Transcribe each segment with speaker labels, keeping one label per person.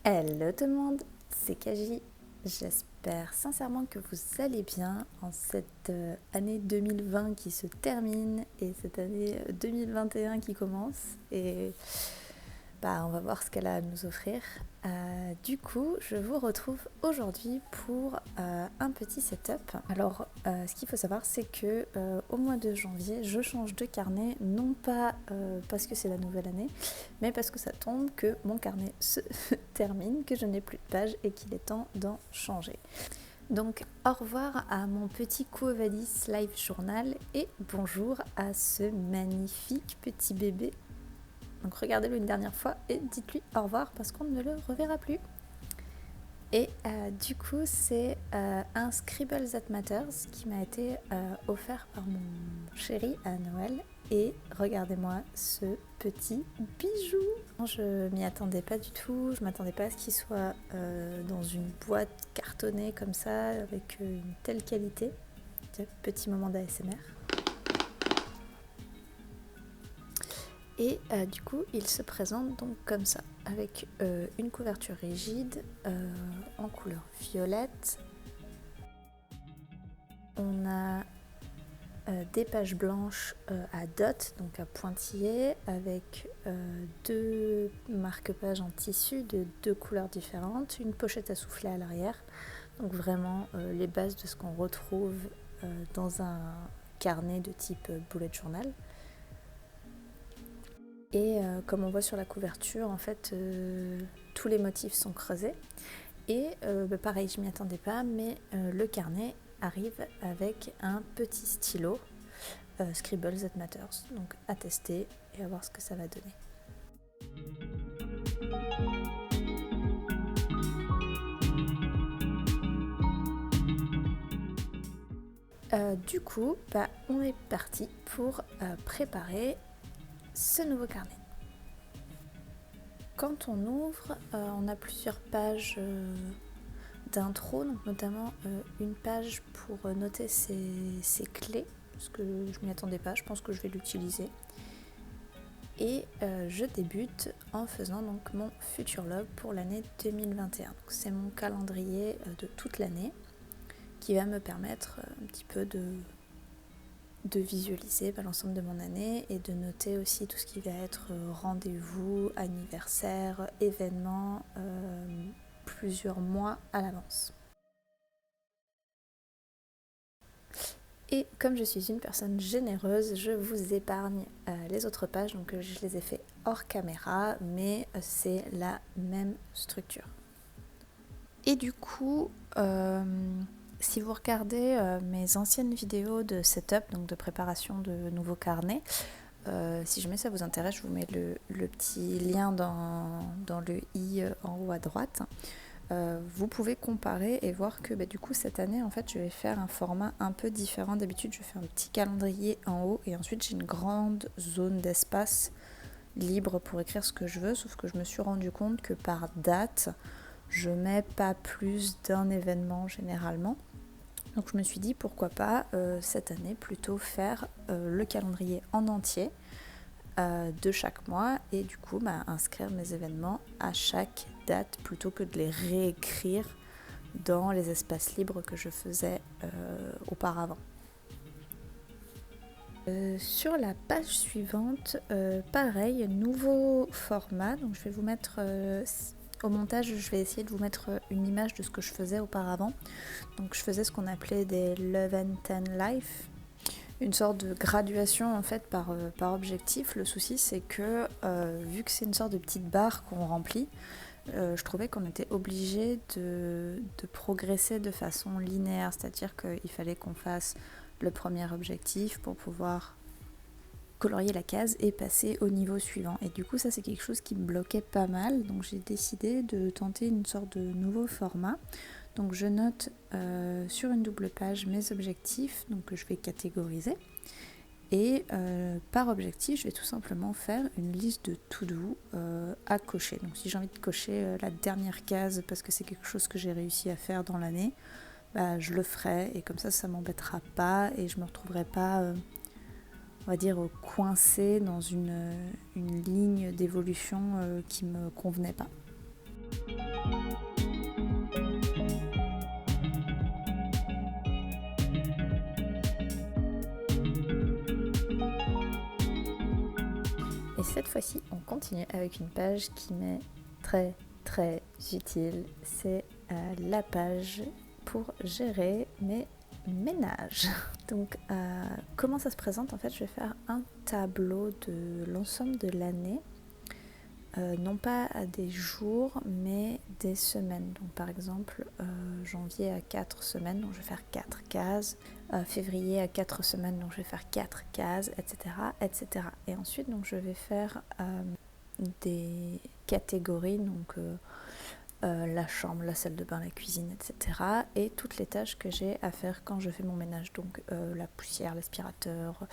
Speaker 1: Hello tout le monde, c'est Kaji. J'espère sincèrement que vous allez bien en cette année 2020 qui se termine et cette année 2021 qui commence. Et on va voir ce qu'elle a à nous offrir. Du coup, je vous retrouve aujourd'hui pour un petit setup. Alors, ce qu'il faut savoir, c'est que au mois de janvier, je change de carnet, non pas parce que c'est la nouvelle année, mais parce que ça tombe que mon carnet se termine, que je n'ai plus de pages et qu'il est temps d'en changer. Donc, au revoir à mon petit Quo Vadis Live Journal et bonjour à ce magnifique petit bébé. Donc regardez-le une dernière fois et dites-lui au revoir parce qu'on ne le reverra plus. Et du coup, c'est un Scribble That Matters qui m'a été offert par mon chéri à Noël. Et regardez-moi ce petit bijou. Je m'y attendais pas du tout, je m'attendais pas à ce qu'il soit dans une boîte cartonnée comme ça, avec une telle qualité. Petit moment d'ASMR. Et du coup, il se présente donc comme ça, avec une couverture rigide en couleur violette. On a des pages blanches à dots, donc à pointillés, avec deux marque-pages en tissu de deux couleurs différentes, une pochette à souffler à l'arrière. Donc vraiment les bases de ce qu'on retrouve dans un carnet de type bullet journal. Et comme on voit sur la couverture, en fait, tous les motifs sont creusés. Et pareil, je m'y attendais pas, mais le carnet arrive avec un petit stylo Scribble That Matters. Donc à tester et à voir ce que ça va donner. Du coup, on est parti pour préparer ce nouveau carnet. Quand on ouvre, on a plusieurs pages d'intro, donc notamment une page pour noter ses clés, parce que je m'y attendais pas, je pense que je vais l'utiliser. Et je débute en faisant donc mon futur log pour l'année 2021. Donc, c'est mon calendrier de toute l'année qui va me permettre un petit peu de visualiser l'ensemble de mon année et de noter aussi tout ce qui va être rendez-vous, anniversaire, événements, plusieurs mois à l'avance. Et comme je suis une personne généreuse, je vous épargne les autres pages, donc je les ai fait hors caméra, mais c'est la même structure. Et du coup, si vous regardez mes anciennes vidéos de setup, donc de préparation de nouveaux carnets, si jamais ça vous intéresse, je vous mets le petit lien dans le i en haut à droite. Vous pouvez comparer et voir que du coup cette année en fait je vais faire un format un peu différent. D'habitude je fais un petit calendrier en haut et ensuite j'ai une grande zone d'espace libre pour écrire ce que je veux, sauf que je me suis rendu compte que par date je mets pas plus d'un événement généralement. Donc je me suis dit pourquoi pas cette année plutôt faire le calendrier en entier de chaque mois et du coup inscrire mes événements à chaque date plutôt que de les réécrire dans les espaces libres que je faisais auparavant. Sur la page suivante, pareil, nouveau format, donc je vais vous mettre au montage, je vais essayer de vous mettre une image de ce que je faisais auparavant. Donc je faisais ce qu'on appelait des Love and Ten Life, une sorte de graduation en fait par objectif. Le souci c'est que vu que c'est une sorte de petite barre qu'on remplit, je trouvais qu'on était obligé de progresser de façon linéaire, c'est-à-dire qu'il fallait qu'on fasse le premier objectif pour pouvoir colorier la case et passer au niveau suivant. Et du coup ça c'est quelque chose qui me bloquait pas mal, donc j'ai décidé de tenter une sorte de nouveau format. Donc je note sur une double page mes objectifs, donc que je vais catégoriser. Et par objectif, je vais tout simplement faire une liste de to-do à cocher. Donc si j'ai envie de cocher la dernière case parce que c'est quelque chose que j'ai réussi à faire dans l'année, je le ferai et comme ça ne m'embêtera pas et je ne me retrouverai pas, on va dire, coincée dans une ligne d'évolution qui ne me convenait pas. Et cette fois-ci, on continue avec une page qui m'est très très utile. C'est la page pour gérer mes ménages. Donc, comment ça se présente? En fait, je vais faire un tableau de l'ensemble de l'année. Non pas à des jours, mais des semaines. Donc par exemple, janvier à 4 semaines, donc je vais faire 4 cases. Février à 4 semaines, donc je vais faire 4 cases, etc. etc. Et ensuite, donc, je vais faire des catégories, donc la chambre, la salle de bain, la cuisine, etc. Et toutes les tâches que j'ai à faire quand je fais mon ménage. Donc la poussière, l'aspirateur,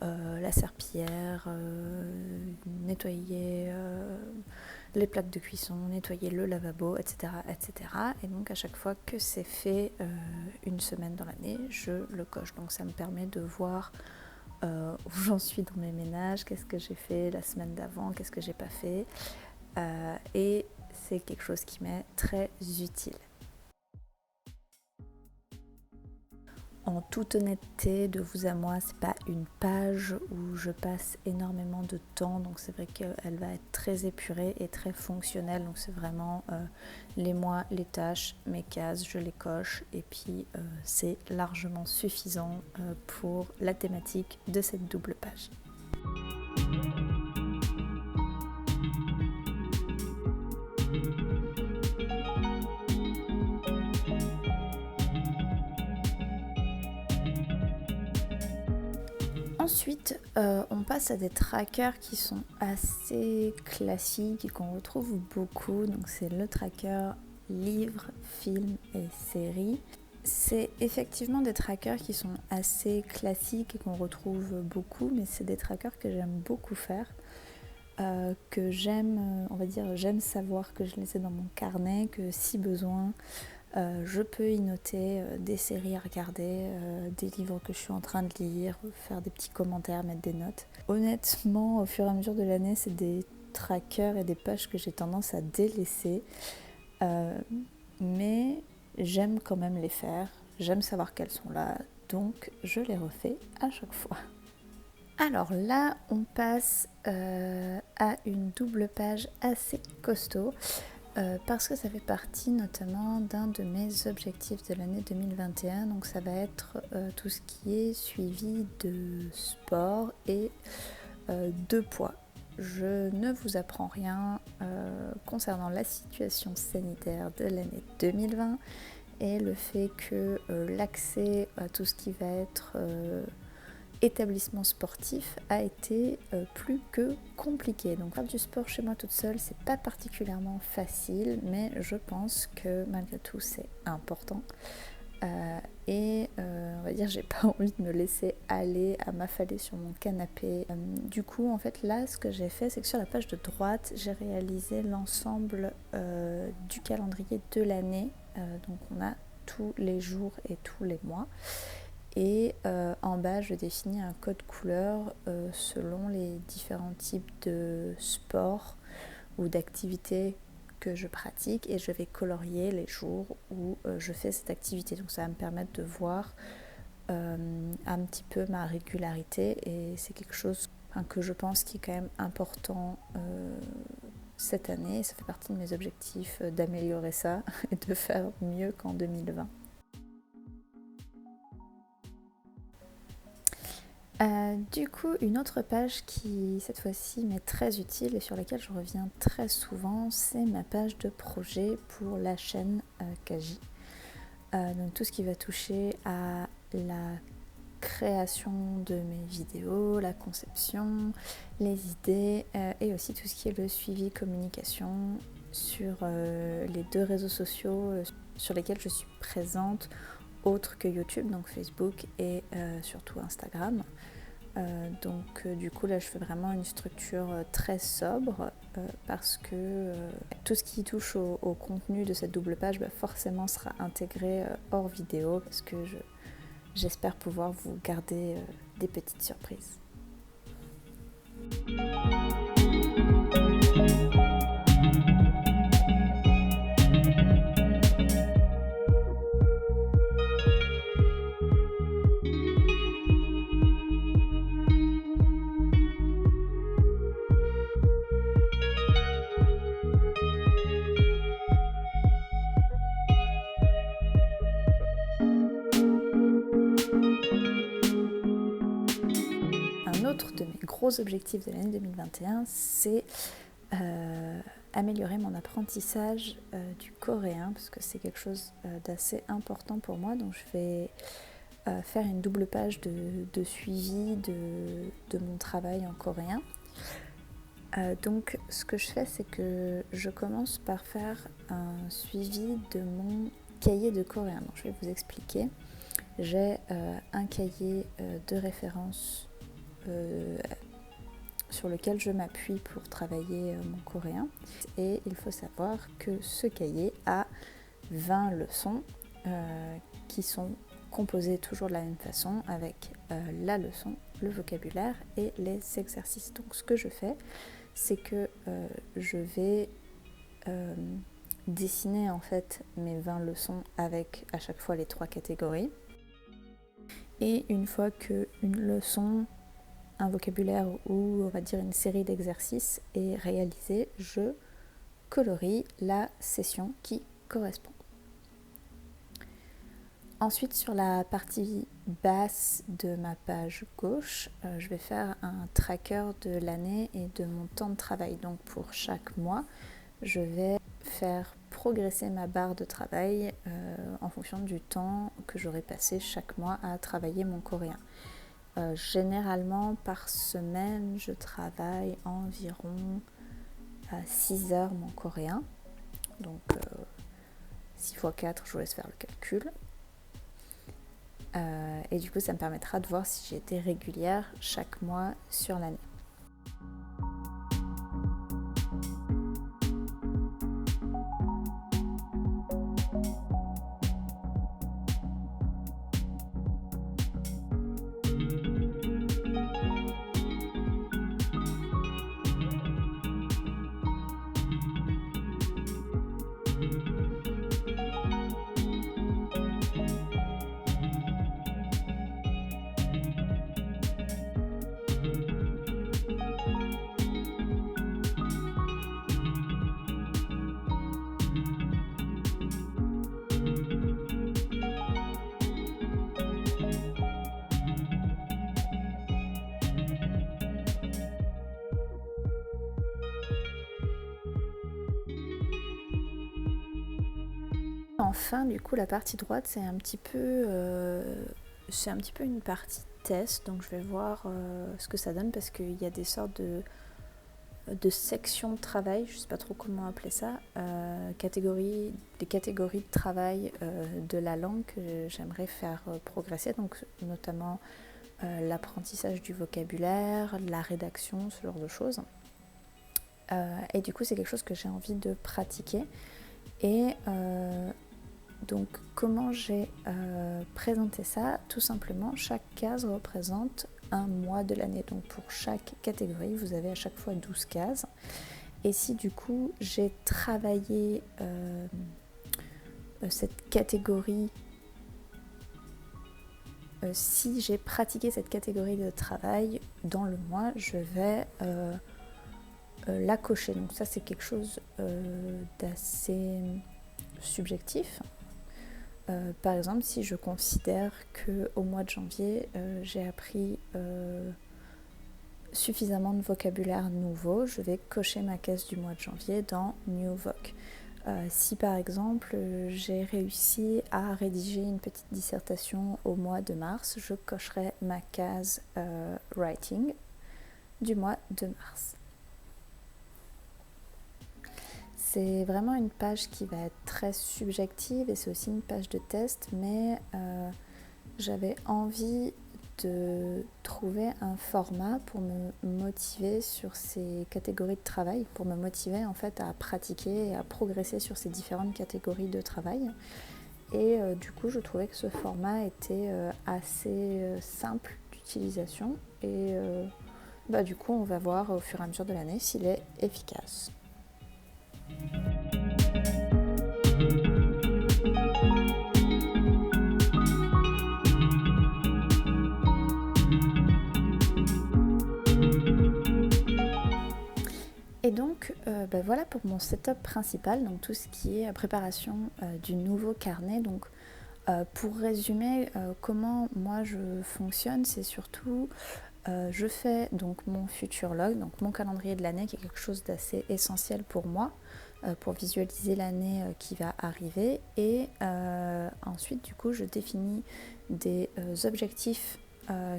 Speaker 1: la serpillière, nettoyer les plaques de cuisson, nettoyer le lavabo, etc., etc. Et donc à chaque fois que c'est fait une semaine dans l'année, je le coche. Donc ça me permet de voir où j'en suis dans mes ménages, qu'est-ce que j'ai fait la semaine d'avant, qu'est-ce que j'ai pas fait. Et c'est quelque chose qui m'est très utile. En toute honnêteté, de vous à moi, c'est pas une page où je passe énormément de temps, donc c'est vrai qu'elle va être très épurée et très fonctionnelle. Donc c'est vraiment les mois, les tâches, mes cases, je les coche et puis c'est largement suffisant pour la thématique de cette double page. Ensuite, on passe à des trackers qui sont assez classiques et qu'on retrouve beaucoup. Donc c'est le tracker livres, films et séries. C'est effectivement des trackers qui sont assez classiques et qu'on retrouve beaucoup, mais c'est des trackers que j'aime beaucoup faire. Que j'aime, on va dire, j'aime savoir que je les ai dans mon carnet, que si besoin, je peux y noter des séries à regarder, des livres que je suis en train de lire, faire des petits commentaires, mettre des notes. Honnêtement, au fur et à mesure de l'année, c'est des trackers et des pages que j'ai tendance à délaisser. Mais j'aime quand même les faire, j'aime savoir qu'elles sont là, donc je les refais à chaque fois. Alors là, on passe à une double page assez costaud. Parce que ça fait partie notamment d'un de mes objectifs de l'année 2021, donc ça va être tout ce qui est suivi de sport et de poids. Je ne vous apprends rien concernant la situation sanitaire de l'année 2020 et le fait que l'accès à tout ce qui va être établissement sportif a été plus que compliqué. Donc faire du sport chez moi toute seule, c'est pas particulièrement facile, mais je pense que malgré tout c'est important. On va dire j'ai pas envie de me laisser aller à m'affaler sur mon canapé. Du coup en fait là ce que j'ai fait c'est que sur la page de droite j'ai réalisé l'ensemble du calendrier de l'année. Donc on a tous les jours et tous les mois. Et en bas, je définis un code couleur selon les différents types de sports ou d'activités que je pratique et je vais colorier les jours où je fais cette activité. Donc ça va me permettre de voir un petit peu ma régularité et c'est quelque chose que je pense qui est quand même important cette année. Ça fait partie de mes objectifs d'améliorer ça et de faire mieux qu'en 2020. Du coup, une autre page qui, cette fois-ci, m'est très utile et sur laquelle je reviens très souvent, c'est ma page de projet pour la chaîne Kaji. Donc tout ce qui va toucher à la création de mes vidéos, la conception, les idées et aussi tout ce qui est le suivi communication sur les 2 réseaux sociaux sur lesquels je suis présente, autres que YouTube, donc Facebook et surtout Instagram. Donc du coup là je fais vraiment une structure très sobre parce que tout ce qui touche au contenu de cette double page forcément sera intégré hors vidéo parce que j'espère pouvoir vous garder des petites surprises. gros objectifs de l'année 2021, c'est améliorer mon apprentissage du coréen, parce que c'est quelque chose d'assez important pour moi. Donc je vais faire une double page de suivi de mon travail en coréen. Donc ce que je fais, c'est que je commence par faire un suivi de mon cahier de coréen. Donc je vais vous expliquer. J'ai un cahier de référence sur lequel je m'appuie pour travailler mon coréen. Et il faut savoir que ce cahier a 20 leçons qui sont composées toujours de la même façon avec la leçon, le vocabulaire et les exercices. Donc ce que je fais, c'est que je vais dessiner en fait mes 20 leçons avec à chaque fois les 3 catégories. Et une fois qu'une leçon, un vocabulaire ou on va dire une série d'exercices est réalisée, je colorie la session qui correspond. Ensuite, sur la partie basse de ma page gauche, je vais faire un tracker de l'année et de mon temps de travail. Donc pour chaque mois, je vais faire progresser ma barre de travail en fonction du temps que j'aurai passé chaque mois à travailler mon coréen. Généralement, par semaine, je travaille environ 6 heures mon coréen. Donc 6 x 4, je vous laisse faire le calcul. Et du coup, ça me permettra de voir si j'ai été régulière chaque mois sur l'année. Enfin, du coup, la partie droite, c'est un petit peu une partie test. Donc, je vais voir ce que ça donne parce qu'il y a des sortes de sections de travail, je ne sais pas trop comment appeler ça, des catégories de travail de la langue que j'aimerais faire progresser. Donc, notamment l'apprentissage du vocabulaire, la rédaction, ce genre de choses. Et du coup, c'est quelque chose que j'ai envie de pratiquer. Et donc, comment j'ai présenté ça? Tout simplement, chaque case représente un mois de l'année. Donc, pour chaque catégorie, vous avez à chaque fois 12 cases. Et si du coup, j'ai travaillé cette catégorie, si j'ai pratiqué cette catégorie de travail dans le mois, je vais la cocher. Donc ça, c'est quelque chose d'assez subjectif. Par exemple, si je considère qu'au mois de janvier, j'ai appris suffisamment de vocabulaire nouveau, je vais cocher ma case du mois de janvier dans New Voc. Si par exemple, j'ai réussi à rédiger une petite dissertation au mois de mars, je cocherai ma case Writing du mois de mars. C'est vraiment une page qui va être très subjective et c'est aussi une page de test, mais j'avais envie de trouver un format pour me motiver sur ces catégories de travail, pour me motiver en fait à pratiquer et à progresser sur ces différentes catégories de travail. Et du coup, je trouvais que ce format était assez simple d'utilisation et du coup, on va voir au fur et à mesure de l'année s'il est efficace. Et donc voilà pour mon setup principal, donc tout ce qui est préparation du nouveau carnet. Donc pour résumer comment moi je fonctionne, c'est surtout je fais donc mon future log, donc mon calendrier de l'année, qui est quelque chose d'assez essentiel pour moi, pour visualiser l'année qui va arriver. Et ensuite, du coup, je définis des objectifs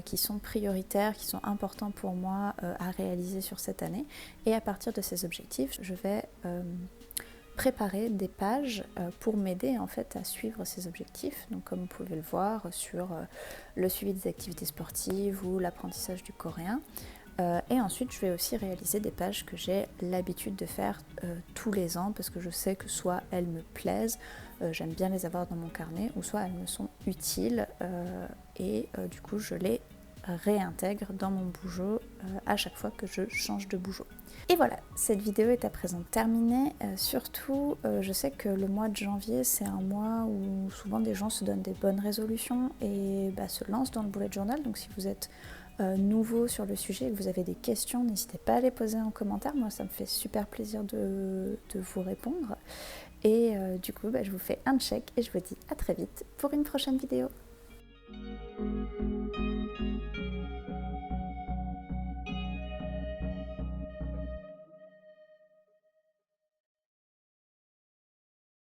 Speaker 1: qui sont prioritaires, qui sont importants pour moi à réaliser sur cette année. Et à partir de ces objectifs, je vais préparer des pages pour m'aider en fait à suivre ces objectifs. Donc comme vous pouvez le voir sur le suivi des activités sportives ou l'apprentissage du coréen. Et ensuite, je vais aussi réaliser des pages que j'ai l'habitude de faire tous les ans parce que je sais que soit elles me plaisent, j'aime bien les avoir dans mon carnet, ou soit elles me sont utiles et du coup je les réintègre dans mon bougeot à chaque fois que je change de bougeot. Et voilà, cette vidéo est à présent terminée. Surtout, je sais que le mois de janvier, c'est un mois où souvent des gens se donnent des bonnes résolutions et se lancent dans le bullet journal. Donc si vous êtes nouveau sur le sujet et que vous avez des questions, n'hésitez pas à les poser en commentaire. Moi, ça me fait super plaisir de vous répondre. Et du coup, je vous fais un check et je vous dis à très vite pour une prochaine vidéo.